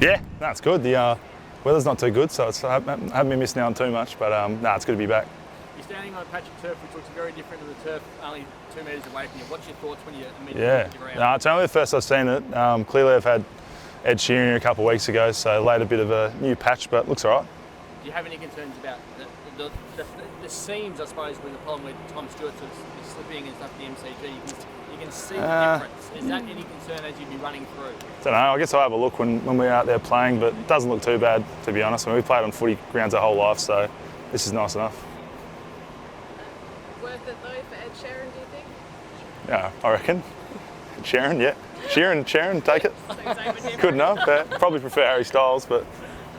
Yeah, that's good. The weather's not too good, so I haven't been missing out on too much, but it's good to be back. You're standing on a patch of turf which looks very different to the turf only 2 metres away from you. What's your thoughts when you immediately look around? No, it's only the first I've seen it. Clearly I've had Ed Sheeran here a couple of weeks ago, so laid a bit of a new patch, but looks all right. Do you have any concerns about the seams, I suppose, with the problem with Tom Stewart sort of slipping and stuff, the MCG? You can see the difference. Is that any concern as you'd be running through? I don't know. I guess I'll have a look when we're out there playing, but it doesn't look too bad, to be honest. I mean, we've played on footy grounds our whole life, so this is nice enough. Worth it though for Ed Sheeran, do you think? Yeah, I reckon. Sheeran, yeah. Sheeran, take it. Good enough. Probably prefer Harry Styles, but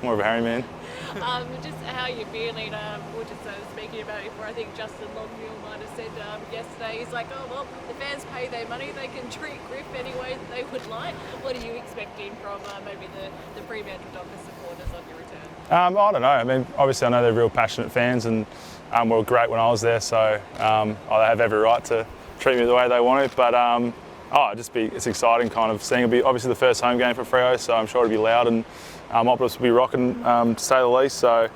more of a Harry man. Just how you're feeling, we're just speaking about it before, I think Justin Logue might have said yesterday, he's like, oh well, the fans pay their money, they can treat Griff any way that they would like. What are you expecting from maybe the Fremantle Dockers supporters on your return? I don't know. I mean, obviously I know they're real passionate fans and were great when I was there, so they have every right to treat me the way they want to, but it's exciting kind of seeing. It'll be obviously the first home game for Freo, so I'm sure it'll be loud and Optus will be rocking to say the least. So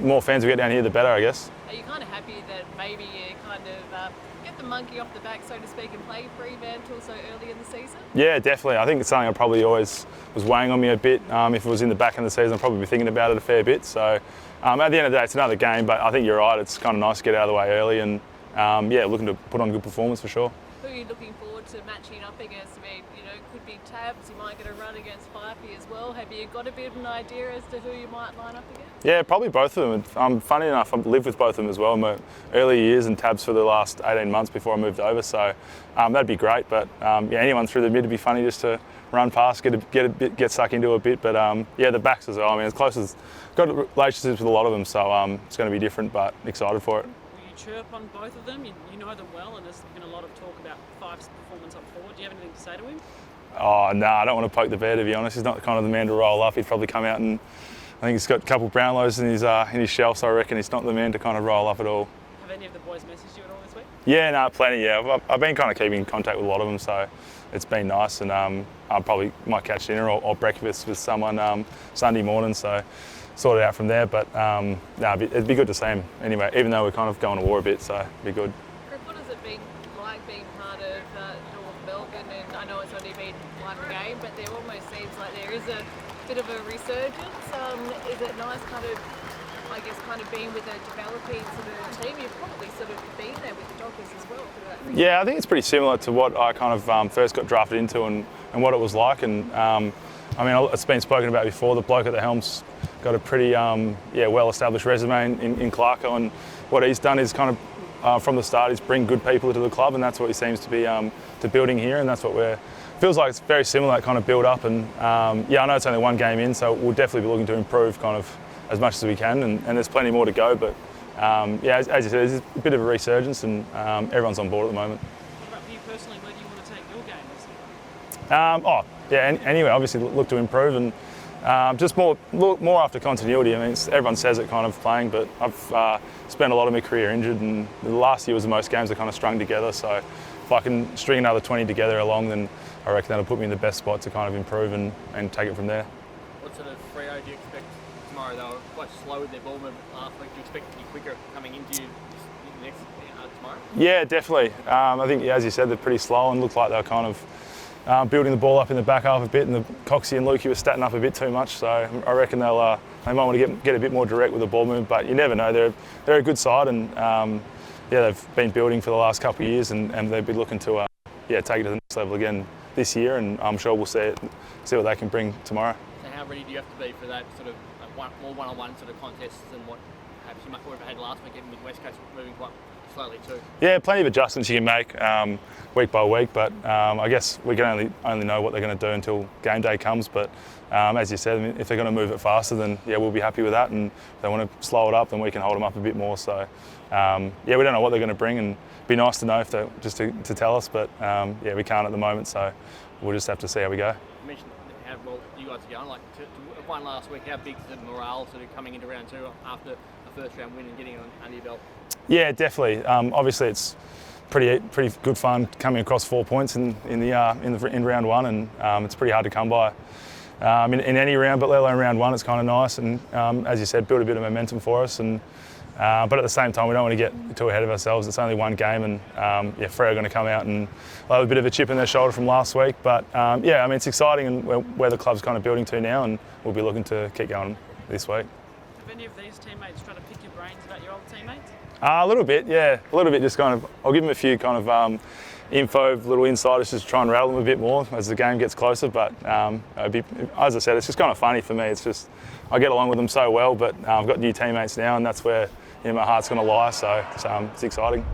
more fans we get down here, the better, I guess. Are you kind of happy that maybe you kind of get the monkey off the back, so to speak, and play Fremantle so early in the season? Yeah, definitely. I think it's something I probably always was weighing on me a bit. If it was in the back end of the season, I'd probably be thinking about it a fair bit. So at the end of the day, it's another game, but I think you're right. It's kind of nice to get out of the way early and looking to put on a good performance for sure. Who are you looking forward to matching up against? I mean, could be Tabs, you might get a run against Fifey as well. Have you got a bit of an idea as to who you might line up against? Yeah, probably both of them. Funny enough, I've lived with both of them as well in my early years and Tabs for the last 18 months before I moved over, so that'd be great. But anyone through the mid would be funny just to run past, get stuck into a bit. But the backs as well. I mean, as close as got relationships with a lot of them, so it's going to be different, but excited for it. Chirp on both of them? You know them well, and there's been a lot of talk about Fife's performance up forward. Do you have anything to say to him? Oh, no, I don't want to poke the bear, to be honest. He's not kind of the man to roll up. He'd probably come out and I think he's got a couple of Brownlows in his shelf, so I reckon he's not the man to kind of roll up at all. Have any of the boys messaged you at all this week? Yeah, no, plenty, yeah. I've been kind of keeping in contact with a lot of them, so it's been nice, and I probably might catch dinner or breakfast with someone Sunday morning, so sort it out from there, but it'd be good to see him anyway, even though we're kind of going to war a bit, so it'd be good. Griff, what has it been like being part of North Melbourne? And I know it's only been one game, but there almost seems like there is a bit of a resurgence. Is it nice kind of being with a developing sort of team? You've probably sort of been there with the Dockers as well. Yeah, I think it's pretty similar to what I kind of first got drafted into and what it was like, and it's been spoken about before. The bloke at the helm's got a pretty well-established resume in Clarko, and what he's done is kind of from the start is bring good people into the club, and that's what he seems to be to building here, and that's what feels like it's very similar, that kind of build up. And I know it's only one game in, so we'll definitely be looking to improve kind of as much as we can, and there's plenty more to go. But as you said, there's a bit of a resurgence, and everyone's on board at the moment. What about for you personally? Where do you want to take your game this year? Anyway, obviously look to improve and just more after continuity. I mean, everyone says it kind of playing, but I've spent a lot of my career injured, and the last year was the most games I kind of strung together. So if I can string another 20 together along, then I reckon that'll put me in the best spot to kind of improve and take it from there. What sort of Freo do you expect tomorrow? They were quite slow with their ball movement last week. Do you expect it to be quicker coming into you next tomorrow? Yeah, definitely. I think, as you said, they're pretty slow and look like they're kind of building the ball up in the back half a bit, and the Coxie and Lukey were statting up a bit too much. So I reckon they might want to get a bit more direct with the ball movement, but you never know. They're a good side, and they've been building for the last couple of years, and they've been looking to take it to the next level again this year, and I'm sure we'll see what they can bring tomorrow. So how ready do you have to be for that sort of more one-on-one sort of contests than what perhaps you might have had last week, even with West Coast moving quite slowly too? Yeah, plenty of adjustments you can make week by week, but I guess we can only know what they're going to do until game day comes. But as you said, if they're going to move it faster, then we'll be happy with that, and if they want to slow it up, then we can hold them up a bit more. So we don't know what they're going to bring, and it'd be nice to know if they just to tell us, but we can't at the moment, so we'll just have to see how we go. You mentioned how well you guys are going. Like to one last week, how big is the morale sort of coming into round two after a first round win and getting it under your belt? Yeah, definitely. Obviously, it's pretty good fun coming across 4 points in round one, and it's pretty hard to come by in any round, but let alone round one, it's kind of nice. And as you said, build a bit of momentum for us. And but at the same time, we don't want to get too ahead of ourselves. It's only one game, and Freo are going to come out and have a bit of a chip in their shoulder from last week. But it's exciting, and where the club's kind of building to now, and we'll be looking to keep going this week. Have any of these teammates tried to pick your brains about your old teammates? A little bit, yeah. A little bit, just kind of, I'll give them a few kind of info, little insiders, just try and rattle them a bit more as the game gets closer. But as I said, it's just kind of funny for me. It's just, I get along with them so well, but I've got new teammates now, and that's where my heart's going to lie. So it's exciting.